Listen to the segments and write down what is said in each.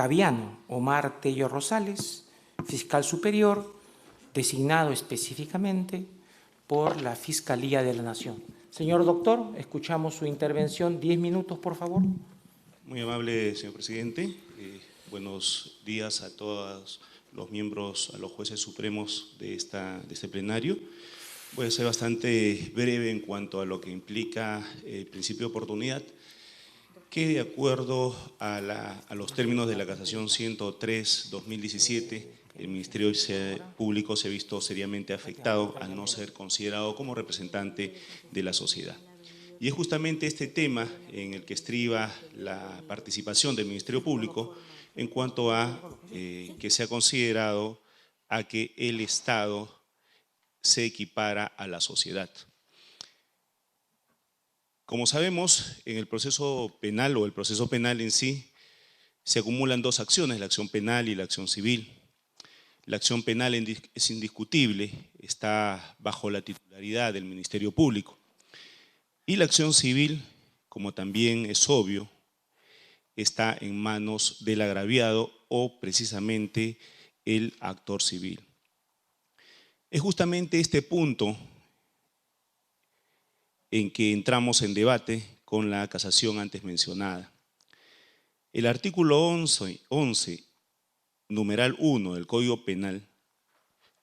Octaviano Omar Tello Rosales, fiscal superior, designado específicamente por la Fiscalía de la Nación. Señor doctor, escuchamos su intervención. 10 minutos, por favor. Muy amable, señor presidente. Buenos días a todos los miembros, a los jueces supremos de este plenario. Voy a ser bastante breve en cuanto a lo que implica el principio de oportunidad, que de acuerdo a los términos de la casación 103/2017, el Ministerio Público se ha visto seriamente afectado al no ser considerado como representante de la sociedad. Y es justamente este tema en el que estriba la participación del Ministerio Público en cuanto a que se ha considerado a que el Estado se equipara a la sociedad. Como sabemos, en el proceso penal o el proceso penal en sí, se acumulan dos acciones, la acción penal y la acción civil. La acción penal es indiscutible, está bajo la titularidad del Ministerio Público. Y la acción civil, como también es obvio, está en manos del agraviado o precisamente el actor civil. Es justamente este punto en que entramos en debate con la casación antes mencionada. El artículo 11, numeral 1 del Código Penal,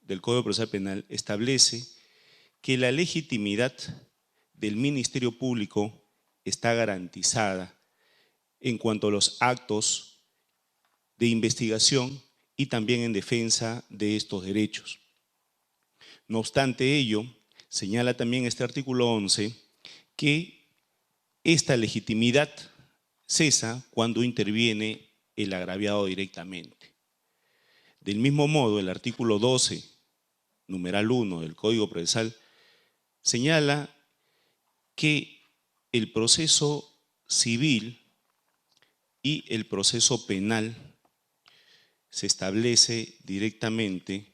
del Código Procesal Penal, establece que la legitimidad del Ministerio Público está garantizada en cuanto a los actos de investigación y también en defensa de estos derechos. No obstante ello, señala también este artículo 11 que esta legitimidad cesa cuando interviene el agraviado directamente. Del mismo modo, el artículo 12, numeral 1 del Código Procesal, señala que el proceso civil y el proceso penal se establece directamente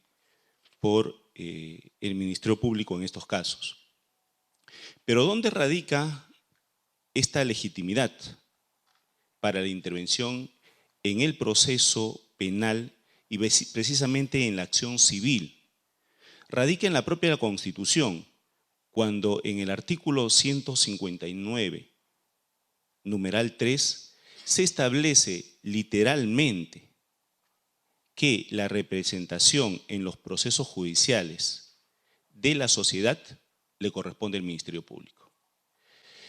por el Ministerio Público en estos casos. Pero ¿dónde radica esta legitimidad para la intervención en el proceso penal y precisamente en la acción civil? Radica en la propia Constitución, cuando en el artículo 159, numeral 3, se establece literalmente que la representación en los procesos judiciales de la sociedad le corresponde al Ministerio Público.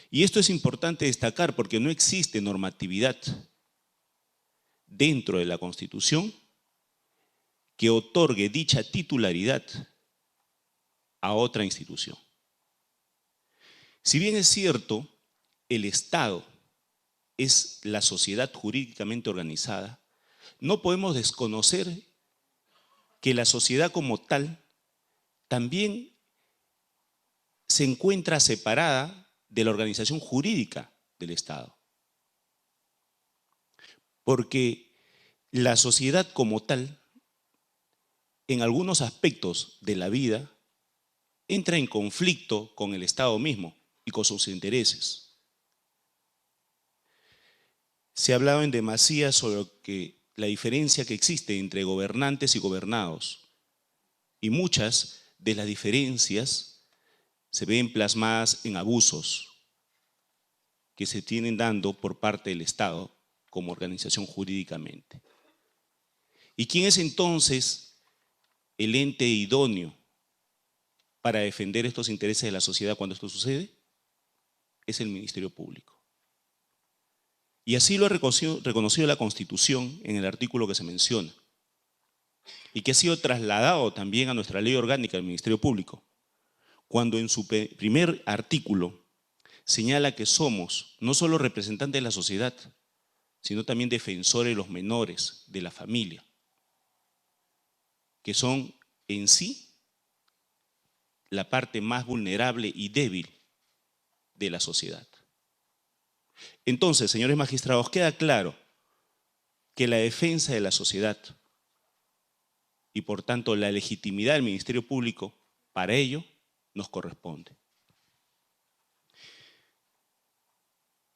Y esto es importante destacar porque no existe normatividad dentro de la Constitución que otorgue dicha titularidad a otra institución. Si bien es cierto, el Estado es la sociedad jurídicamente organizada, no podemos desconocer que la sociedad como tal también se encuentra separada de la organización jurídica del Estado. Porque la sociedad como tal, en algunos aspectos de la vida, entra en conflicto con el Estado mismo y con sus intereses. Se ha hablado en demasía sobre la diferencia que existe entre gobernantes y gobernados, y muchas de las diferencias se ven plasmadas en abusos que se tienen dando por parte del Estado como organización jurídicamente. ¿Y quién es entonces el ente idóneo para defender estos intereses de la sociedad cuando esto sucede? Es el Ministerio Público. Y así lo ha reconocido la Constitución en el artículo que se menciona, y que ha sido trasladado también a nuestra ley orgánica del Ministerio Público, cuando en su primer artículo señala que somos no solo representantes de la sociedad, sino también defensores de los menores, de la familia, que son en sí la parte más vulnerable y débil de la sociedad. Entonces, señores magistrados, queda claro que la defensa de la sociedad y por tanto la legitimidad del Ministerio Público, para ello nos corresponde.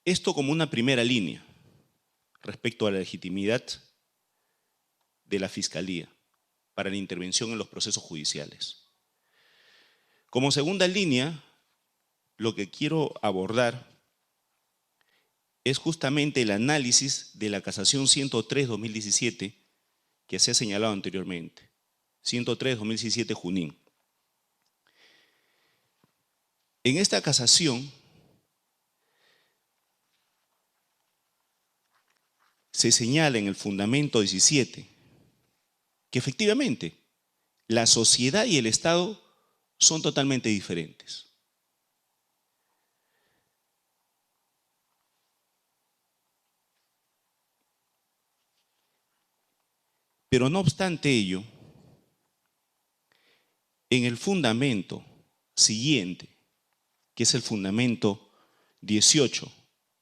Esto como una primera línea respecto a la legitimidad de la Fiscalía para la intervención en los procesos judiciales. Como segunda línea, lo que quiero abordar es justamente el análisis de la casación 103-2017 que se ha señalado anteriormente, 103-2017 Junín. En esta casación se señala en el fundamento 17 que efectivamente la sociedad y el Estado son totalmente diferentes. Pero no obstante ello, en el fundamento siguiente, que es el fundamento 18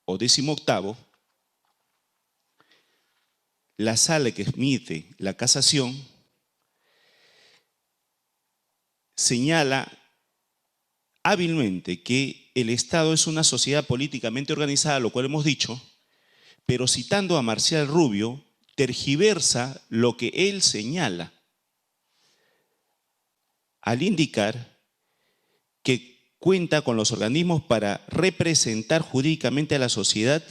o 18º, la sala que emite la casación señala hábilmente que el Estado es una sociedad políticamente organizada, lo cual hemos dicho, pero citando a Marcial Rubio, tergiversa lo que él señala al indicar que cuenta con los organismos para representar jurídicamente a la sociedad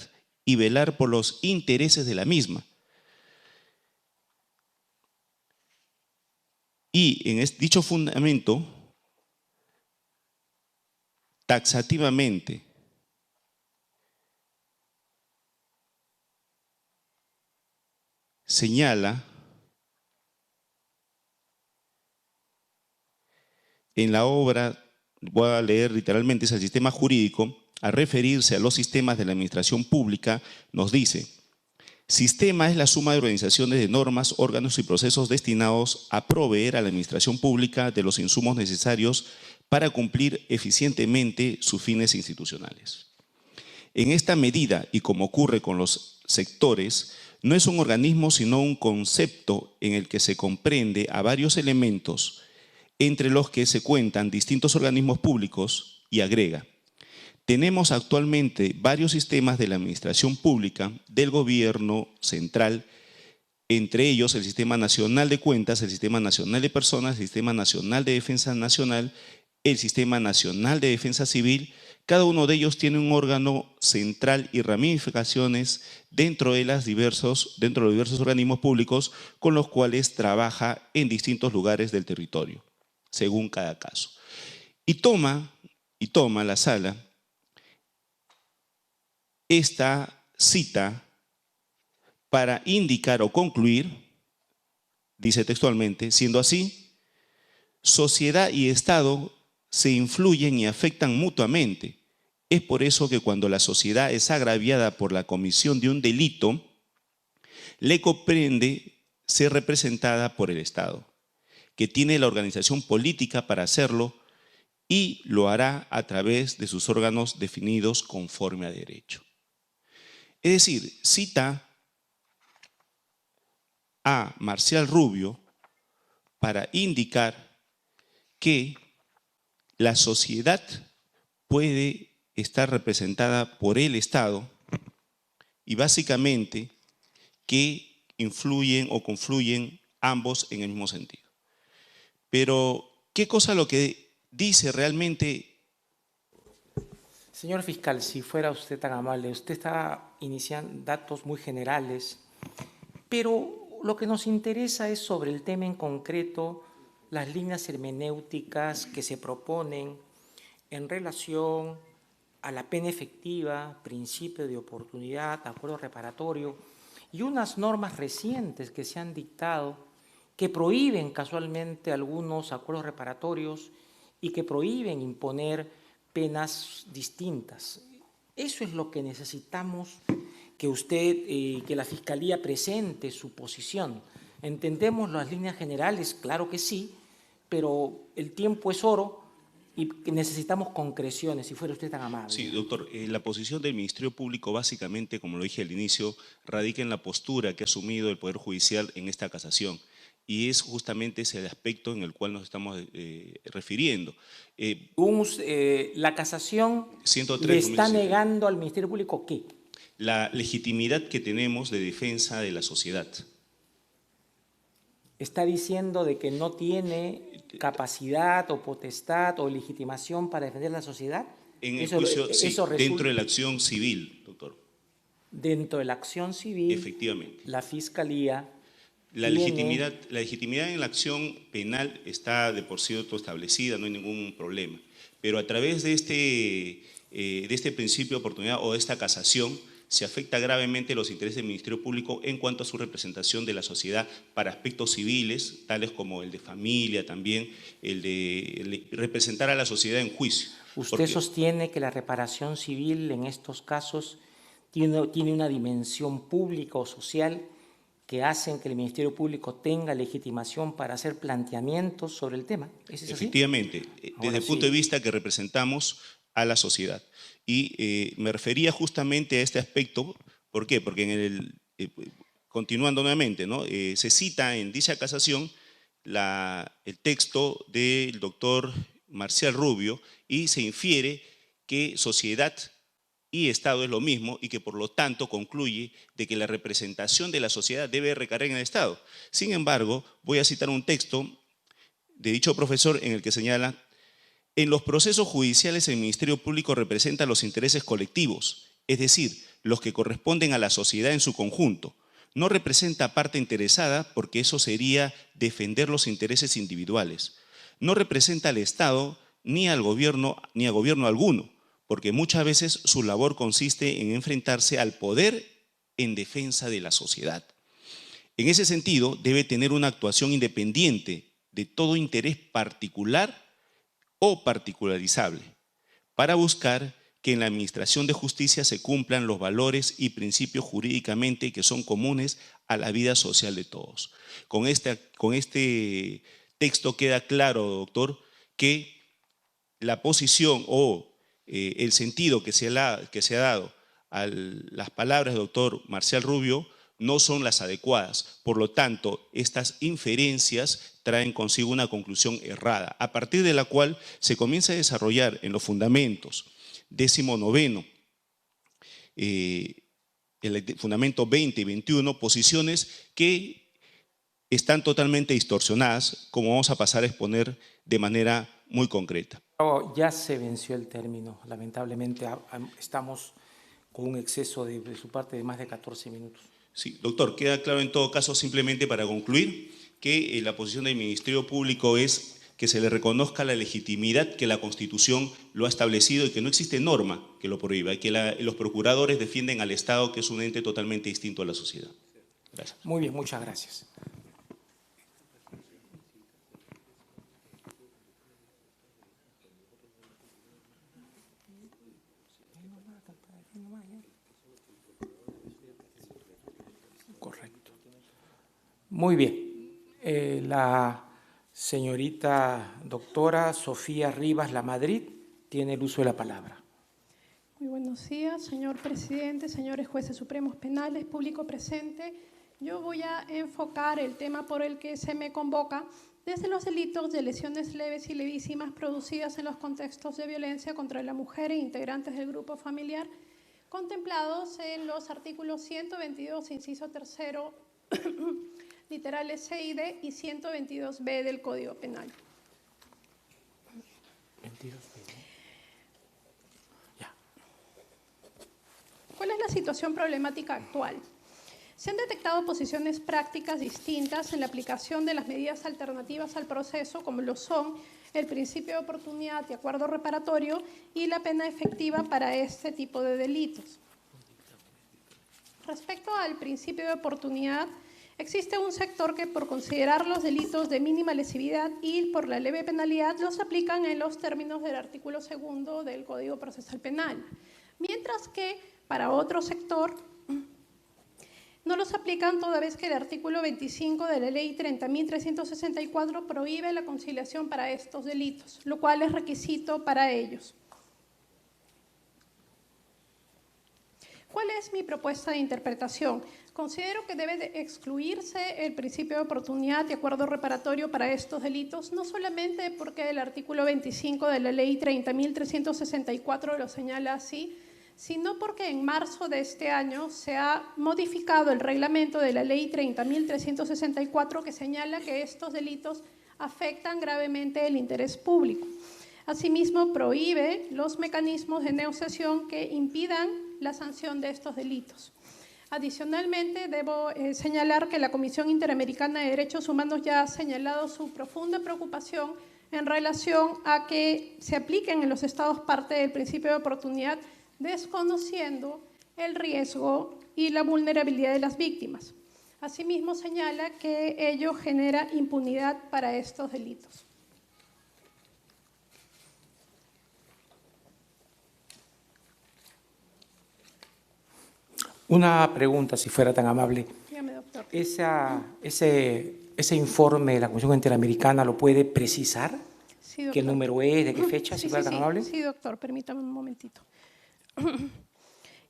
y velar por los intereses de la misma. Y en dicho fundamento, taxativamente, señala en la obra, voy a leer literalmente, es el sistema jurídico, al referirse a los sistemas de la administración pública, nos dice: sistema es la suma de organizaciones de normas, órganos y procesos destinados a proveer a la administración pública de los insumos necesarios para cumplir eficientemente sus fines institucionales. En esta medida, y como ocurre con los sectores, no es un organismo sino un concepto en el que se comprende a varios elementos, entre los que se cuentan distintos organismos públicos, y agrega: tenemos actualmente varios sistemas de la administración pública del gobierno central, entre ellos el Sistema Nacional de Cuentas, el Sistema Nacional de Personas, el Sistema Nacional de Defensa Nacional, el Sistema Nacional de Defensa Civil. Cada uno de ellos tiene un órgano central y ramificaciones dentro de los diversos organismos públicos con los cuales trabaja en distintos lugares del territorio, según cada caso. Y toma la sala esta cita para indicar o concluir, dice textualmente: siendo así, sociedad y Estado se influyen y afectan mutuamente. Es por eso que cuando la sociedad es agraviada por la comisión de un delito, le comprende ser representada por el Estado, que tiene la organización política para hacerlo y lo hará a través de sus órganos definidos conforme a derecho. Es decir, cita a Marcial Rubio para indicar que la sociedad puede estar representada por el Estado y básicamente que influyen o confluyen ambos en el mismo sentido. Pero, ¿qué cosa lo que dice realmente? Señor fiscal, si fuera usted tan amable, usted está iniciando datos muy generales, pero lo que nos interesa es sobre el tema en concreto, las líneas hermenéuticas que se proponen en relación a la pena efectiva, principio de oportunidad, acuerdo reparatorio y unas normas recientes que se han dictado que prohíben casualmente algunos acuerdos reparatorios y que prohíben imponer penas distintas. Eso es lo que necesitamos que usted, que la Fiscalía presente su posición. ¿Entendemos las líneas generales? Claro que sí, pero el tiempo es oro y necesitamos concreciones, si fuera usted tan amable. Sí, doctor, la posición del Ministerio Público básicamente, como lo dije al inicio, radica en la postura que ha asumido el Poder Judicial en esta casación. Y es justamente ese aspecto en el cual nos estamos refiriendo. La casación 103, le está 2017. negando al Ministerio Público ¿qué? La legitimidad que tenemos de defensa de la sociedad. ¿Está diciendo de que no tiene capacidad o potestad o legitimación para defender la sociedad? En el juicio, sí, dentro de la acción civil, doctor. Dentro de la acción civil, efectivamente, la Fiscalía la legitimidad en la acción penal está de por cierto establecida, no hay ningún problema. Pero a través de este principio de oportunidad o de esta casación, se afecta gravemente los intereses del Ministerio Público en cuanto a su representación de la sociedad para aspectos civiles, tales como el de familia, también el de representar a la sociedad en juicio. ¿Usted sostiene que la reparación civil en estos casos tiene una dimensión pública o social que hacen que el Ministerio Público tenga legitimación para hacer planteamientos sobre el tema? ¿Es así? Efectivamente, desde el punto de vista que representamos a la sociedad. Y me refería justamente a este aspecto, ¿por qué? Porque continuando nuevamente, ¿no? Se cita en dicha casación el texto del doctor Marcial Rubio y se infiere que sociedad y Estado es lo mismo y que por lo tanto concluye de que la representación de la sociedad debe recaer en el Estado. Sin embargo, voy a citar un texto de dicho profesor en el que señala: en los procesos judiciales el Ministerio Público representa los intereses colectivos, es decir, los que corresponden a la sociedad en su conjunto. No representa parte interesada porque eso sería defender los intereses individuales. No representa al Estado ni al gobierno ni a gobierno alguno, porque muchas veces su labor consiste en enfrentarse al poder en defensa de la sociedad. En ese sentido, debe tener una actuación independiente de todo interés particular o particularizable, para buscar que en la administración de justicia se cumplan los valores y principios jurídicamente que son comunes a la vida social de todos. Con este texto queda claro, doctor, que la posición o el sentido que se ha dado a las palabras del doctor Marcial Rubio no son las adecuadas. Por lo tanto, estas inferencias traen consigo una conclusión errada, a partir de la cual se comienza a desarrollar en los fundamentos 19º, el fundamento 20 y 21, posiciones que están totalmente distorsionadas, como vamos a pasar a exponer de manera muy concreta. Ya se venció el término, lamentablemente estamos con un exceso de su parte de más de 14 minutos. Sí, doctor, queda claro en todo caso, simplemente para concluir, que la posición del Ministerio Público es que se le reconozca la legitimidad que la Constitución lo ha establecido y que no existe norma que lo prohíba, y que los procuradores defienden al Estado, que es un ente totalmente distinto a la sociedad. Gracias. Muy bien, muchas gracias. Correcto. Muy bien. La señorita doctora Sofía Rivas Lamadrid tiene el uso de la palabra. Muy buenos días, señor presidente, señores jueces supremos penales, público presente. Yo voy a enfocar el tema por el que se me convoca desde los delitos de lesiones leves y levísimas producidas en los contextos de violencia contra la mujer e integrantes del grupo familiar, contemplados en los artículos 122, inciso tercero, literales C y D, y 122B del Código Penal. 22B. Ya. ¿Cuál es la situación problemática actual? Se han detectado posiciones prácticas distintas en la aplicación de las medidas alternativas al proceso, como lo son el principio de oportunidad y acuerdo reparatorio y la pena efectiva para este tipo de delitos. Respecto al principio de oportunidad, existe un sector que, por considerar los delitos de mínima lesividad y por la leve penalidad, los aplican en los términos del artículo 2 del Código Procesal Penal, mientras que para otro sector no los aplican, toda vez que el artículo 25 de la Ley 30.364 prohíbe la conciliación para estos delitos, lo cual es requisito para ellos. ¿Cuál es mi propuesta de interpretación? Considero que debe de excluirse el principio de oportunidad y acuerdo reparatorio para estos delitos, no solamente porque el artículo 25 de la Ley 30.364 lo señala así, sino porque en marzo de este año se ha modificado el reglamento de la Ley 30.364 que señala que estos delitos afectan gravemente el interés público. Asimismo, prohíbe los mecanismos de negociación que impidan la sanción de estos delitos. Adicionalmente, debo señalar que la Comisión Interamericana de Derechos Humanos ya ha señalado su profunda preocupación en relación a que se apliquen en los estados parte del principio de oportunidad, desconociendo el riesgo y la vulnerabilidad de las víctimas. Asimismo, señala que ello genera impunidad para estos delitos. Una pregunta, si fuera tan amable. Dígame, doctor. ¿Ese informe de la Comisión Interamericana lo puede precisar? Sí, doctor. ¿Qué número es? ¿De qué fecha? Si fuera tan amable. Sí, doctor, permítame un momentito.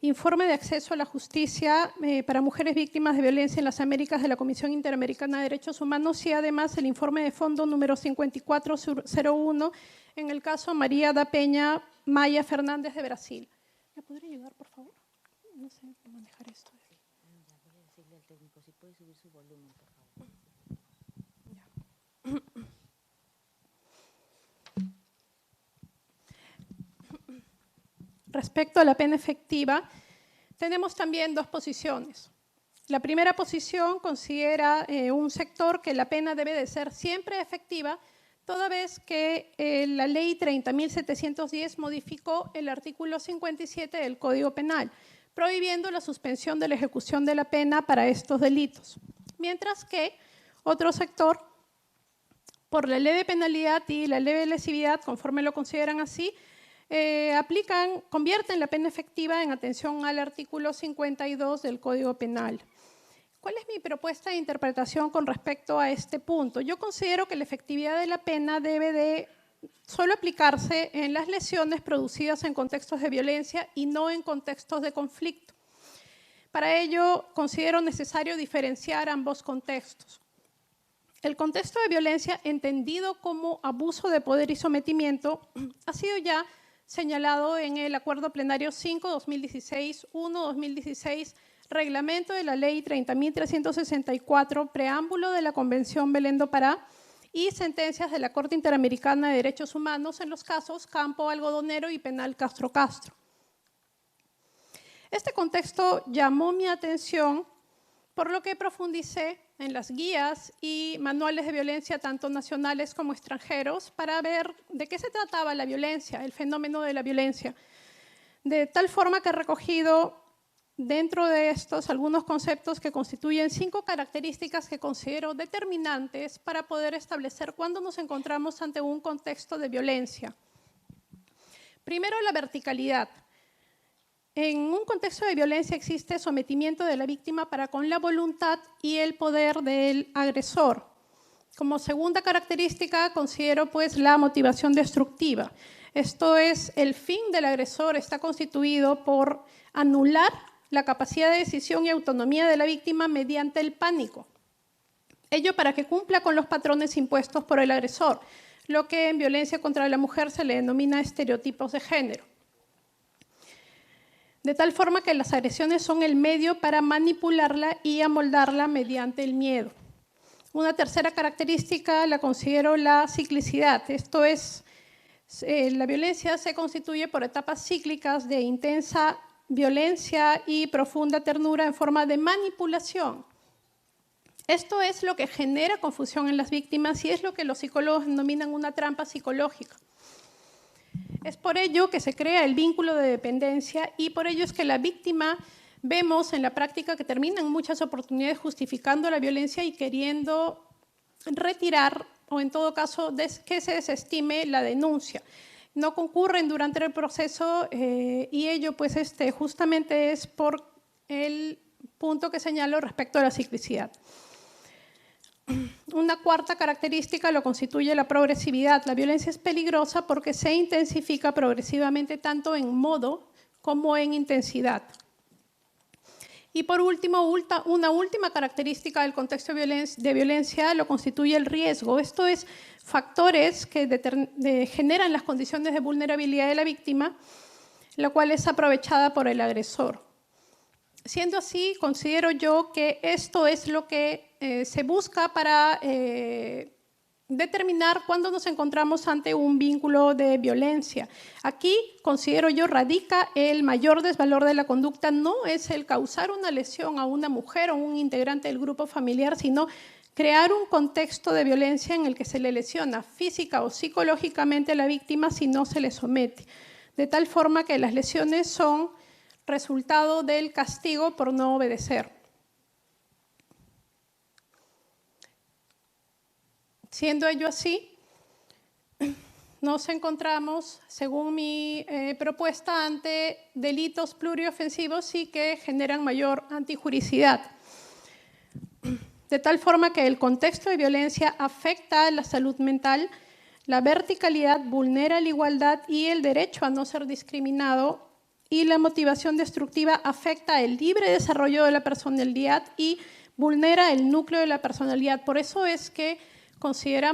Informe de acceso a la justicia para mujeres víctimas de violencia en las Américas de la Comisión Interamericana de Derechos Humanos y además el informe de fondo número 5401 en el caso María da Peña Maya Fernández de Brasil. ¿Me podría ayudar, por favor? No sé manejar esto. Voy a decirle al técnico si puede subir su volumen, por favor. Respecto a la pena efectiva, tenemos también dos posiciones. La primera posición considera un sector que la pena debe de ser siempre efectiva, toda vez que la ley 30.710 modificó el artículo 57 del Código Penal, prohibiendo la suspensión de la ejecución de la pena para estos delitos. Mientras que otro sector, por la leve penalidad y la leve lesividad, conforme lo consideran así, convierten la pena efectiva en atención al artículo 52 del Código Penal. ¿Cuál es mi propuesta de interpretación con respecto a este punto? Yo considero que la efectividad de la pena debe de solo aplicarse en las lesiones producidas en contextos de violencia y no en contextos de conflicto. Para ello, considero necesario diferenciar ambos contextos. El contexto de violencia, entendido como abuso de poder y sometimiento, ha sido ya señalado en el Acuerdo Plenario 5-2016, 1-2016, Reglamento de la Ley 30.364, Preámbulo de la Convención Belén do Pará y sentencias de la Corte Interamericana de Derechos Humanos en los casos Campo Algodonero y Penal Castro Castro. Este contexto llamó mi atención, por lo que profundicé en las guías y manuales de violencia, tanto nacionales como extranjeros, para ver de qué se trataba la violencia, el fenómeno de la violencia. De tal forma que he recogido dentro de estos algunos conceptos que constituyen 5 características que considero determinantes para poder establecer cuándo nos encontramos ante un contexto de violencia. Primero, la verticalidad. En un contexto de violencia existe sometimiento de la víctima para con la voluntad y el poder del agresor. Como segunda característica considero pues la motivación destructiva. Esto es, el fin del agresor está constituido por anular la capacidad de decisión y autonomía de la víctima mediante el pánico. Ello para que cumpla con los patrones impuestos por el agresor, lo que en violencia contra la mujer se le denomina estereotipos de género. De tal forma que las agresiones son el medio para manipularla y amoldarla mediante el miedo. Una tercera característica la considero la ciclicidad. Esto es, la violencia se constituye por etapas cíclicas de intensa violencia y profunda ternura en forma de manipulación. Esto es lo que genera confusión en las víctimas y es lo que los psicólogos denominan una trampa psicológica. Es por ello que se crea el vínculo de dependencia y por ello es que la víctima vemos en la práctica que termina en muchas oportunidades justificando la violencia y queriendo retirar o en todo caso que se desestime la denuncia. No concurren durante el proceso y ello pues justamente es por el punto que señalo respecto a la ciclicidad. Una cuarta característica lo constituye la progresividad. La violencia es peligrosa porque se intensifica progresivamente tanto en modo como en intensidad. Y por último, una última característica del contexto de violencia lo constituye el riesgo. Esto es, factores que generan las condiciones de vulnerabilidad de la víctima. la cual es aprovechada por el agresor. Siendo así, considero yo que esto es lo que se busca para determinar cuándo nos encontramos ante un vínculo de violencia. Aquí, considero yo, radica el mayor desvalor de la conducta, no es el causar una lesión a una mujer o un integrante del grupo familiar, sino crear un contexto de violencia en el que se le lesiona física o psicológicamente a la víctima si no se le somete, de tal forma que las lesiones son resultado del castigo por no obedecer. Siendo ello así, nos encontramos, según mi propuesta, ante delitos pluriofensivos y que generan mayor antijuricidad. De tal forma que el contexto de violencia afecta a la salud mental, la verticalidad vulnera la igualdad y el derecho a no ser discriminado, y la motivación destructiva afecta el libre desarrollo de la personalidad y vulnera el núcleo de la personalidad. Por eso es que considero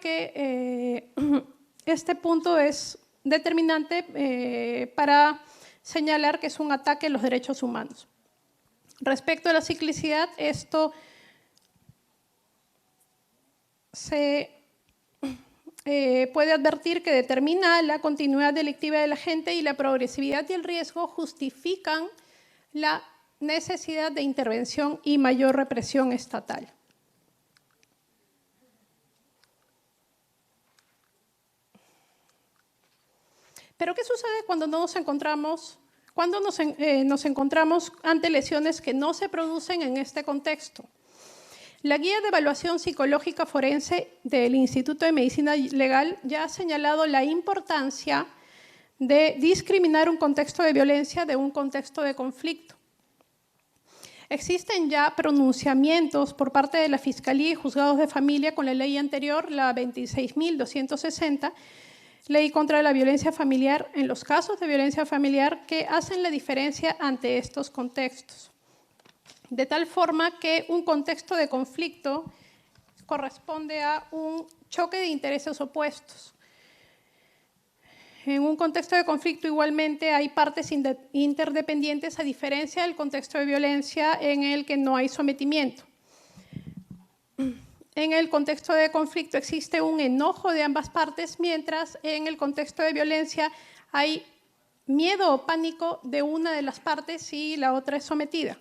que este punto es determinante para señalar que es un ataque a los derechos humanos. Respecto a la ciclicidad, esto se puede advertir que determina la continuidad delictiva de la gente y la progresividad y el riesgo justifican la necesidad de intervención y mayor represión estatal. Pero ¿qué sucede cuando nos encontramos ante lesiones que no se producen en este contexto? La guía de evaluación psicológica forense del Instituto de Medicina Legal ya ha señalado la importancia de discriminar un contexto de violencia de un contexto de conflicto. Existen ya pronunciamientos por parte de la Fiscalía y Juzgados de Familia con la ley anterior, la 26.260, Ley contra la Violencia Familiar, en los casos de violencia familiar que hacen la diferencia ante estos contextos. De tal forma que un contexto de conflicto corresponde a un choque de intereses opuestos. En un contexto de conflicto igualmente hay partes interdependientes, a diferencia del contexto de violencia en el que no hay sometimiento. En el contexto de conflicto existe un enojo de ambas partes, mientras en el contexto de violencia hay miedo o pánico de una de las partes y la otra es sometida.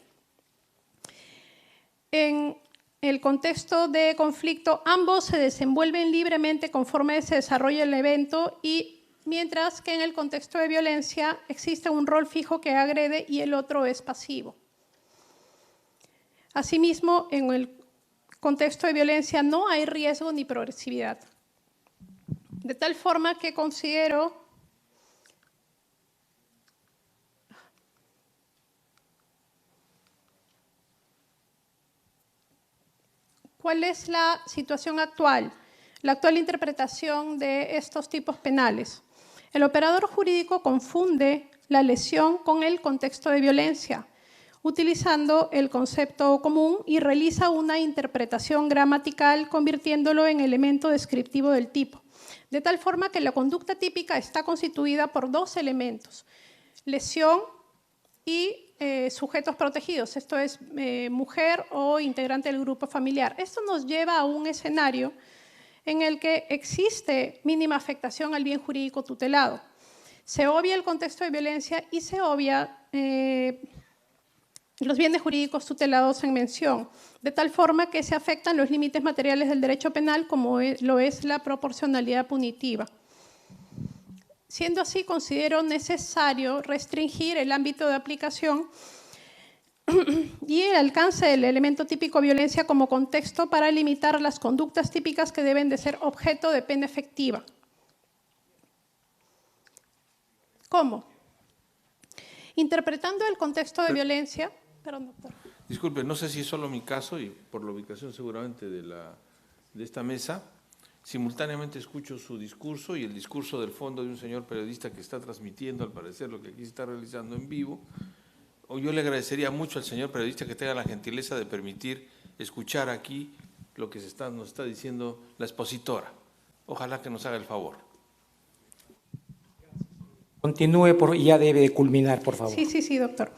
En el contexto de conflicto, ambos se desenvuelven libremente conforme se desarrolla el evento, y mientras que en el contexto de violencia existe un rol fijo que agrede y el otro es pasivo. Asimismo, en el contexto de violencia no hay riesgo ni progresividad. De tal forma que considero ¿cuál es la situación actual? La actual interpretación de estos tipos penales. El operador jurídico confunde la lesión con el contexto de violencia, utilizando el concepto común, y realiza una interpretación gramatical convirtiéndolo en elemento descriptivo del tipo. De tal forma que la conducta típica está constituida por dos elementos: lesión y sujetos protegidos, esto es mujer o integrante del grupo familiar. Esto nos lleva a un escenario en el que existe mínima afectación al bien jurídico tutelado. Se obvia el contexto de violencia y se obvia los bienes jurídicos tutelados en mención, de tal forma que se afectan los límites materiales del derecho penal, como lo es la proporcionalidad punitiva. Siendo así, considero necesario restringir el ámbito de aplicación y el alcance del elemento típico violencia como contexto para limitar las conductas típicas que deben de ser objeto de pena efectiva. ¿Cómo? Interpretando el contexto de violencia. Perdón, doctor. Disculpe, no sé si es solo mi caso y por la ubicación seguramente de esta mesa, simultáneamente escucho su discurso y el discurso del fondo de un señor periodista que está transmitiendo, al parecer, lo que aquí se está realizando en vivo. Yo le agradecería mucho al señor periodista que tenga la gentileza de permitir escuchar aquí lo que nos está diciendo la expositora. Ojalá que nos haga el favor. Continúe y ya debe de culminar, por favor. Sí, doctor.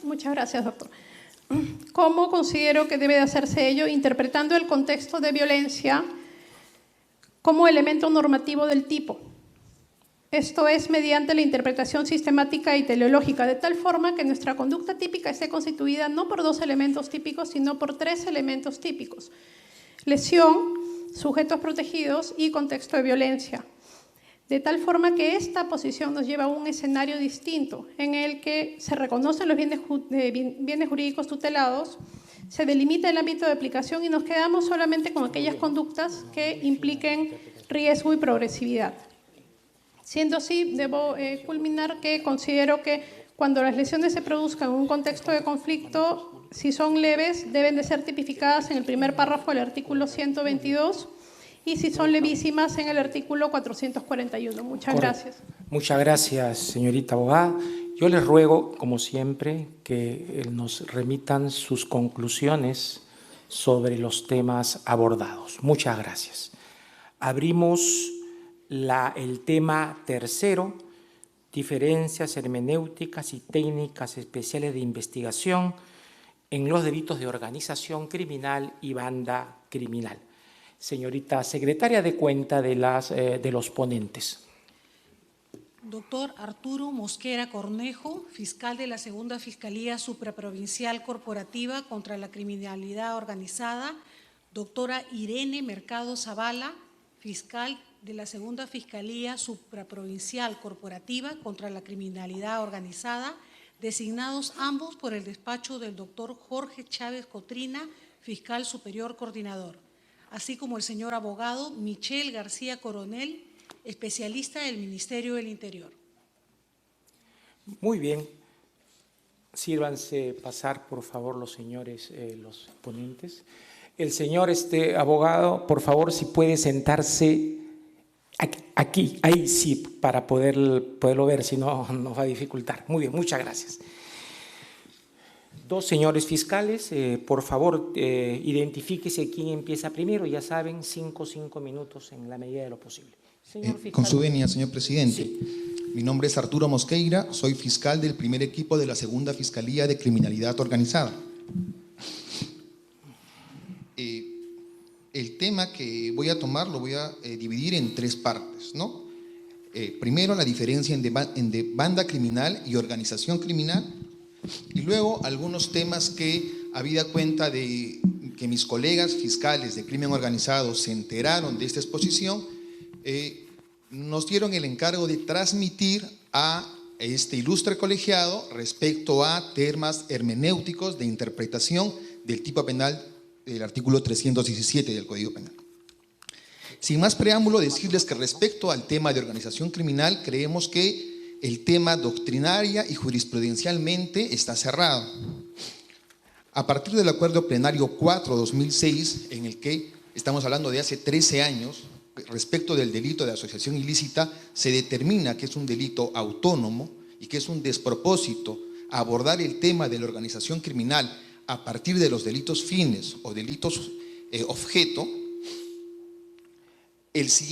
Muchas gracias, doctor. ¿Cómo considero que debe de hacerse ello? Interpretando el contexto de violencia como elemento normativo del tipo. Esto es mediante la interpretación sistemática y teleológica, de tal forma que nuestra conducta típica esté constituida no por 2 elementos típicos, sino por 3 elementos típicos: lesión, sujetos protegidos y contexto de violencia. De tal forma que esta posición nos lleva a un escenario distinto, en el que se reconocen los bienes jurídicos tutelados, se delimita el ámbito de aplicación y nos quedamos solamente con aquellas conductas que impliquen riesgo y progresividad. Siendo así, debo culminar que considero que cuando las lesiones se produzcan en un contexto de conflicto, si son leves, deben de ser tipificadas en el primer párrafo del artículo 122 y si son levísimas en el artículo 441. Muchas gracias. Muchas gracias, señorita abogada. Yo les ruego, como siempre, que nos remitan sus conclusiones sobre los temas abordados. Muchas gracias. Abrimos el tema tercero, diferencias hermenéuticas y técnicas especiales de investigación en los delitos de organización criminal y banda criminal. Señorita secretaria, dé cuenta de los ponentes. Doctor Arturo Mosquera Cornejo, fiscal de la Segunda Fiscalía Supraprovincial Corporativa contra la Criminalidad Organizada. Doctora Irene Mercado Zavala, fiscal de la Segunda Fiscalía Supraprovincial Corporativa contra la Criminalidad Organizada, designados ambos por el despacho del doctor Jorge Chávez Cotrina, fiscal superior coordinador, así como el señor abogado Michel García Coronel, especialista del Ministerio del Interior. Muy bien. Sírvanse pasar, por favor, los señores, los ponentes. El señor abogado, por favor, si puede sentarse aquí, ahí sí, para poderlo ver, si no nos va a dificultar. Muy bien, muchas gracias. Dos señores fiscales, por favor, identifíquese quién empieza primero. Ya saben, 5 minutos en la medida de lo posible. Señor fiscal. Con su venia, señor presidente. Sí. Mi nombre es Arturo Mosqueira, soy fiscal del primer equipo de la Segunda Fiscalía de Criminalidad Organizada. El tema que voy a tomar lo voy a dividir en 3 partes, ¿no? Primero, la diferencia entre banda criminal y organización criminal, y luego algunos temas que, habida cuenta de que mis colegas fiscales de crimen organizado se enteraron de esta exposición, nos dieron el encargo de transmitir a este ilustre colegiado respecto a temas hermenéuticos de interpretación del tipo penal del artículo 317 del Código Penal. Sin más preámbulo, decirles que respecto al tema de organización criminal, creemos que el tema doctrinaria y jurisprudencialmente está cerrado. A partir del Acuerdo Plenario 4/2006, en el que estamos hablando de hace 13 años, respecto del delito de asociación ilícita, se determina que es un delito autónomo y que es un despropósito abordar el tema de la organización criminal a partir de los delitos fines o delitos objeto. El siguiente